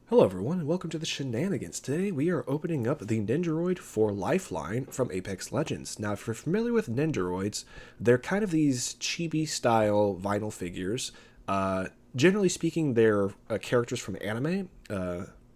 Hello everyone and welcome to the shenanigans. Today we are opening up the Nendoroid for Lifeline from Apex Legends. Now if you're familiar with Nendoroids, they're kind of these chibi style vinyl figures. Generally speaking, they're characters from anime,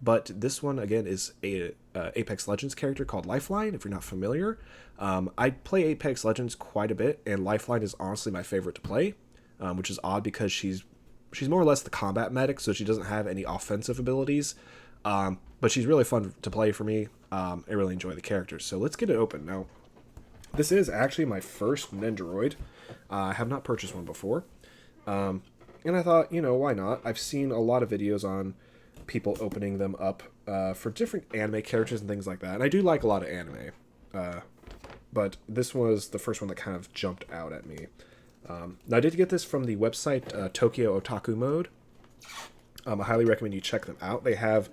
but this one again is a Apex Legends character called Lifeline, if you're not familiar. I play Apex Legends quite a bit, and Lifeline is honestly my favorite to play, which is odd because she's more or less the combat medic, so she doesn't have any offensive abilities. But she's really fun to play for me. I really enjoy the character. So let's get it open. Now, this is actually my first Nendoroid. I have not purchased one before. And I thought, why not? I've seen a lot of videos on people opening them up for different anime characters and things like that. And I do like a lot of anime. But this was the first one that kind of jumped out at me. Now, I did get this from the website tokyootakumode. I highly recommend you check them out. They have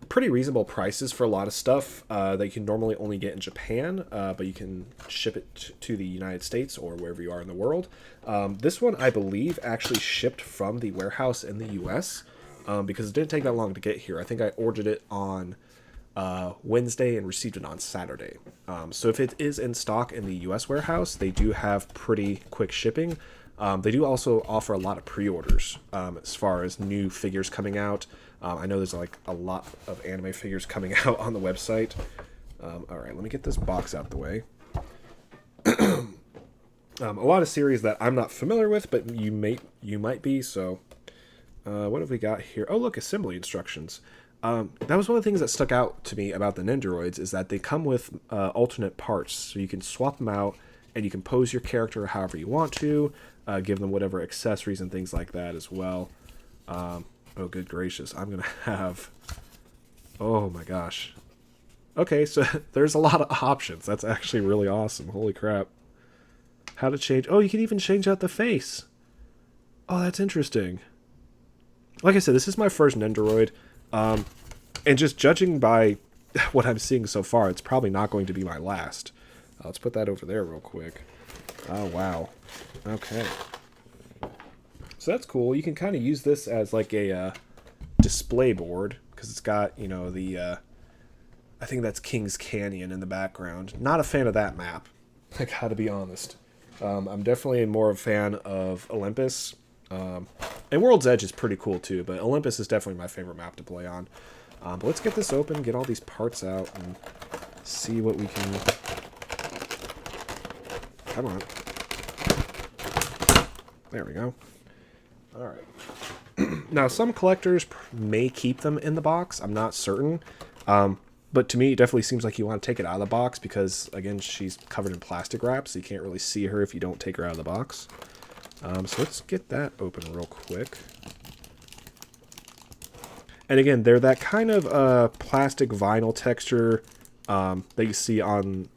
pretty reasonable prices for a lot of stuff that you can normally only get in Japan, but you can ship it to the United States or wherever you are in the world. This one, I believe, actually shipped from the warehouse in the US because it didn't take that long to get here. I think I ordered it on Wednesday and received it on Saturday. So if it is in stock in the US warehouse, they do have pretty quick shipping. They do also offer a lot of pre-orders as far as new figures coming out. I know there's like a lot of anime figures coming out on the website. Alright, let me get this box out the way. A lot of series that I'm not familiar with, but you might be, so what have we got here? Oh, look, assembly instructions. That was one of the things that stuck out to me about the Nendoroids, is that they come with alternate parts, so you can swap them out and you can pose your character however you want to, give them whatever accessories and things like that as well. Oh, good gracious, I'm gonna have, oh my gosh. Okay, so there's a lot of options. That's actually really awesome. Holy crap. How to change, oh, you can even change out the face. Oh, that's interesting. Like I said, this is my first Nendoroid. And just judging by what I'm seeing so far, it's probably not going to be my last. Let's put that over there real quick. Oh, wow. Okay. So that's cool. You can kind of use this as like a display board, because it's got, the, I think that's King's Canyon in the background. Not a fan of that map, I gotta be honest. I'm definitely more of a fan of Olympus. And World's Edge is pretty cool too, but Olympus is definitely my favorite map to play on. But let's get this open, get all these parts out, and see what we can... Come on. There we go. Alright. Now, some collectors may keep them in the box. I'm not certain. But to me, it definitely seems like you want to take it out of the box because, again, she's covered in plastic wrap, so you can't really see her if you don't take her out of the box. So let's get that open real quick. And again, they're that kind of plastic vinyl texture that you see on,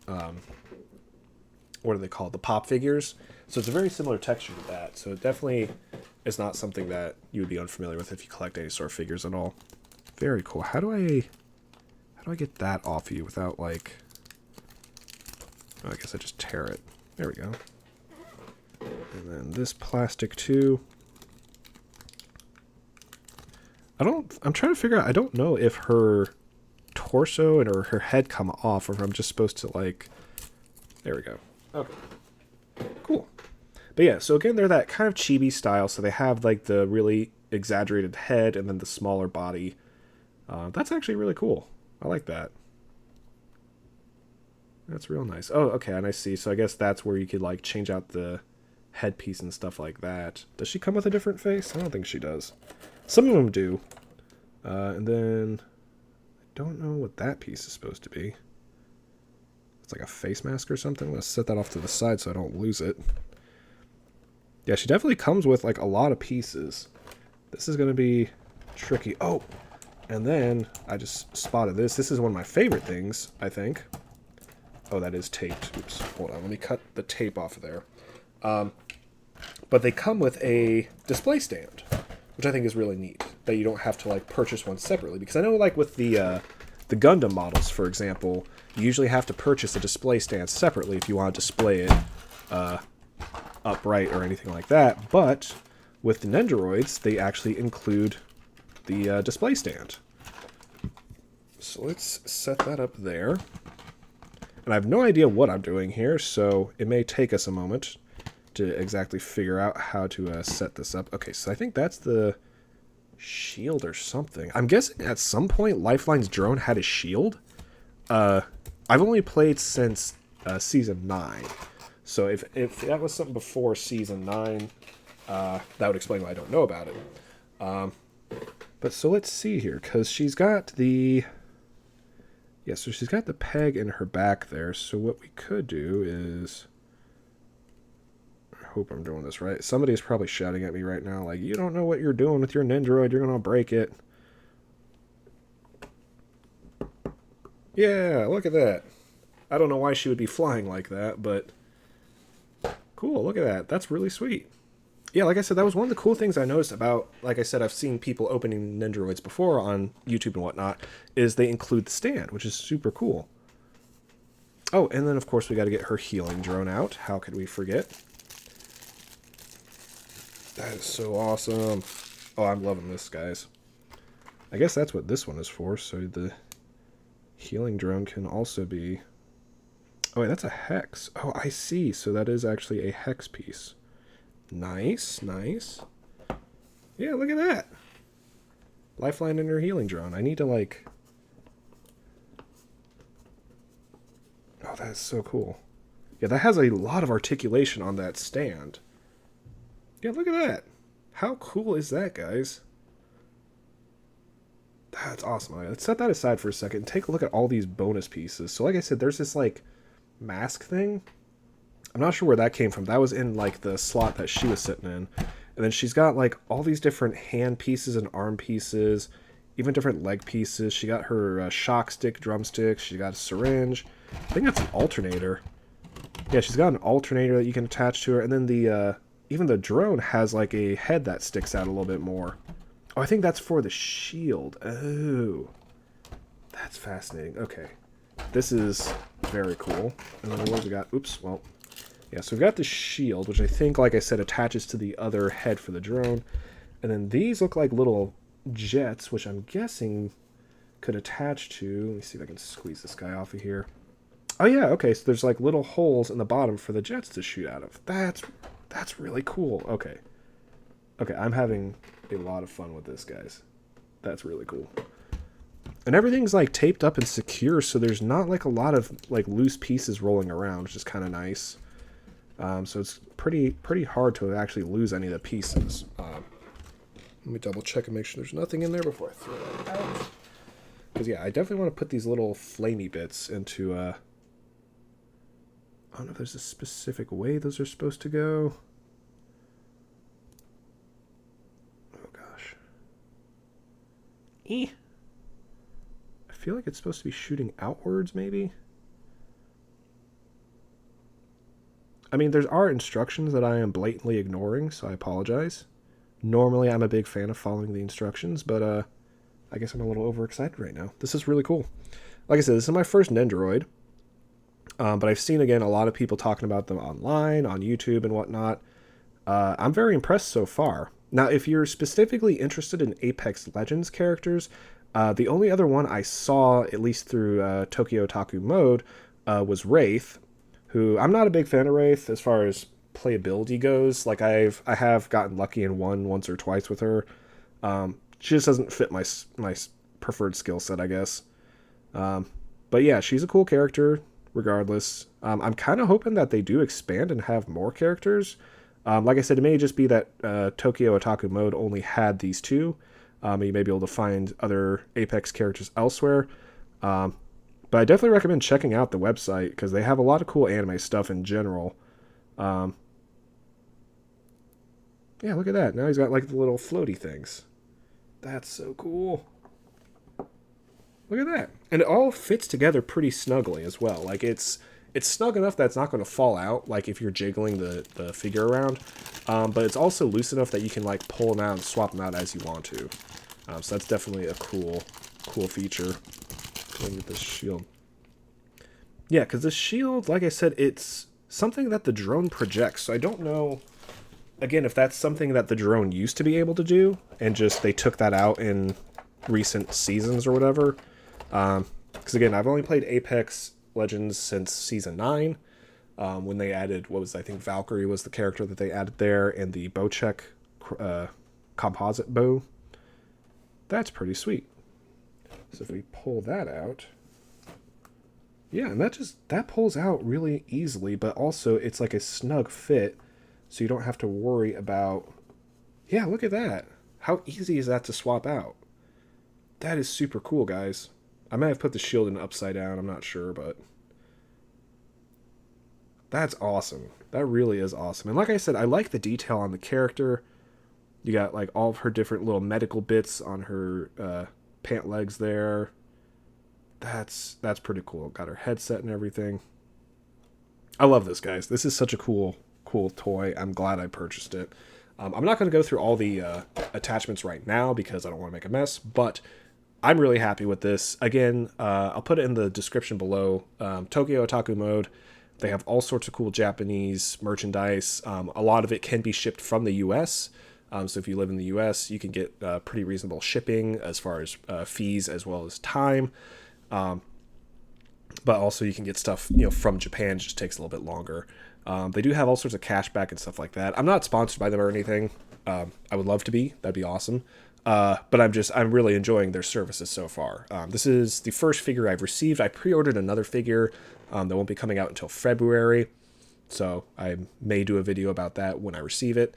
what are they called? The pop figures. So it's a very similar texture to that. So it definitely is not something that you would be unfamiliar with if you collect any sort of figures at all. Very cool. How do I get that off you without, like... Oh, I guess I just tear it. There we go. And then this plastic too. I'm trying to figure out, I don't know if her torso and or her head come off, or if I'm just supposed to, like, there we go. Okay. Cool. But yeah, so again, they're that kind of chibi style, so they have like the really exaggerated head and then the smaller body. That's actually really cool. I like that. That's real nice. Oh, okay, and I see. So I guess that's where you could like change out the headpiece and stuff like that. Does she come with a different face? I don't think she does. Some of them do. And then I don't know what that piece is supposed to be. It's like a face mask or something. I'm going to set that off to the side so I don't lose it. Yeah, she definitely comes with like a lot of pieces. This is going to be tricky. Oh, and then I just spotted this. This is one of my favorite things, I think. Oh, that is taped. Oops, hold on. Let me cut the tape off of there. But they come with a display stand, which I think is really neat, that you don't have to like purchase one separately, because I know like with the Gundam models, for example, you usually have to purchase a display stand separately if you want to display it upright or anything like that. But with the Nendoroids, they actually include the display stand. So let's set that up there. And I have no idea what I'm doing here, so it may take us a moment to exactly figure out how to set this up. Okay, so I think that's the shield or something. I'm guessing at some point Lifeline's drone had a shield. I've only played since Season 9. So if that was something before Season 9, that would explain why I don't know about it. But so let's see here, because she's got the... Yeah, so she's got the peg in her back there, so what we could do is... I hope I'm doing this right. Somebody's probably shouting at me right now, like, you don't know what you're doing with your Nendoroid, you're going to break it. Yeah, look at that. I don't know why she would be flying like that, but... Cool, look at that. That's really sweet. Yeah, like I said, that was one of the cool things I noticed about, like I said, I've seen people opening Nendoroids before on YouTube and whatnot, is they include the stand, which is super cool. Oh, and then of course we got to get her healing drone out. How could we forget? That is so awesome. Oh, I'm loving this, guys. I guess that's what this one is for, so the healing drone can also be... Oh, wait, that's a hex. Oh, I see. So that is actually a hex piece. Nice, nice. Yeah, look at that. Lifeline in her healing drone. I need to, like... Oh, that's so cool. Yeah, that has a lot of articulation on that stand. Yeah, look at that. How cool is that, guys? That's awesome. Right, let's set that aside for a second and take a look at all these bonus pieces. So like I said, there's this, like, mask thing. I'm not sure where that came from. That was in, like, the slot that she was sitting in. And then she's got, like, all these different hand pieces and arm pieces, even different leg pieces. She got her shock stick, drumstick. She got a syringe. I think that's an alternator. Yeah, she's got an alternator that you can attach to her. And then the even the drone has, like, a head that sticks out a little bit more. Oh, I think that's for the shield. Oh. That's fascinating. Okay. This is very cool. And then what have we got? Oops, well... Yeah, so we've got the shield, which I think, like I said, attaches to the other head for the drone. And then these look like little jets, which I'm guessing could attach to... Let me see if I can squeeze this guy off of here. Oh, yeah, okay, so there's, like, little holes in the bottom for the jets to shoot out of. That's really cool. Okay. Okay, I'm having a lot of fun with this, guys. That's really cool. And everything's, like, taped up and secure, so there's not, like, a lot of, like, loose pieces rolling around, which is kind of nice. So it's pretty hard to actually lose any of the pieces. Let me double check and make sure there's nothing in there before I throw that out. Because, yeah, I definitely want to put these little flamey bits into... I don't know if there's a specific way those are supposed to go. Oh, gosh. I feel like it's supposed to be shooting outwards, maybe? I mean, there are instructions that I am blatantly ignoring, so I apologize. Normally, I'm a big fan of following the instructions, but I guess I'm a little overexcited right now. This is really cool. Like I said, this is my first Nendoroid, but I've seen, again, a lot of people talking about them online, on YouTube and whatnot. I'm very impressed so far. Now, if you're specifically interested in Apex Legends characters, the only other one I saw, at least through tokyootakumode, was Wraith, who I'm not a big fan of Wraith as far as playability goes. Like I have gotten lucky and won once or twice with her. She just doesn't fit my preferred skill set, I guess. But yeah, she's a cool character regardless. I'm kind of hoping that they do expand and have more characters. Like I said, it may just be that tokyootakumode only had these two. You may be able to find other Apex characters elsewhere. But I definitely recommend checking out the website because they have a lot of cool anime stuff in general. Yeah, look at that. Now he's got like the little floaty things. That's so cool. Look at that. And it all fits together pretty snugly as well. Like it's snug enough that it's not going to fall out, like if you're jiggling the figure around. But it's also loose enough that you can like pull them out and swap them out as you want to. So that's definitely a cool feature. Going with this shield. Yeah, because this shield, like I said, it's something that the drone projects. So I don't know, again, if that's something that the drone used to be able to do, and just they took that out in recent seasons or whatever. Because again, I've only played Apex Legends since Season 9, when they added, I think Valkyrie was the character that they added there, and the Bocek composite bow. That's pretty sweet. So if we pull that out, yeah, and that pulls out really easily, but also it's like a snug fit, so you don't have to worry about, yeah, look at that. How easy is that to swap out? That is super cool, guys. I might have put the shield in upside down, I'm not sure, but that's awesome. That really is awesome. And like I said, I like the detail on the character. You got like all of her different little medical bits on her pant legs there. That's pretty cool. Got her headset and everything. I love this, guys. This is such a cool toy. I'm glad I purchased it. I'm not going to go through all the attachments right now because I don't want to make a mess, but I'm really happy with this. Again, I'll put it in the description below. tokyootakumode. They have all sorts of cool Japanese merchandise. A lot of it can be shipped from the U.S., so if you live in the U.S., you can get pretty reasonable shipping as far as fees as well as time. But also you can get stuff, from Japan. It just takes a little bit longer. They do have all sorts of cashback and stuff like that. I'm not sponsored by them or anything. I would love to be. That'd be awesome. But I'm really enjoying their services so far. This is the first figure I've received. I pre-ordered another figure that won't be coming out until February. So I may do a video about that when I receive it.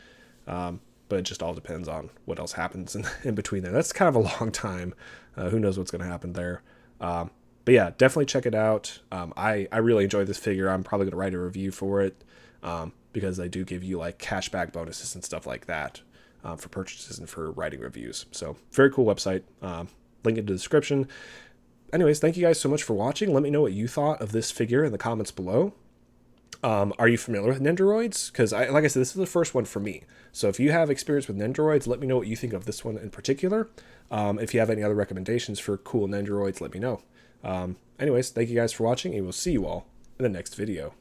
But it just all depends on what else happens in between there. That's kind of a long time. Who knows what's going to happen there. But yeah, definitely check it out. I really enjoy this figure. I'm probably going to write a review for it because they do give you like cashback bonuses and stuff like that for purchases and for writing reviews. So very cool website. Link in the description. Anyways, thank you guys so much for watching. Let me know what you thought of this figure in the comments below. Are you familiar with Nendoroids? Because like I said, this is the first one for me. So if you have experience with Nendoroids, let me know what you think of this one in particular. If you have any other recommendations for cool Nendoroids, let me know. Anyways, thank you guys for watching, and we'll see you all in the next video.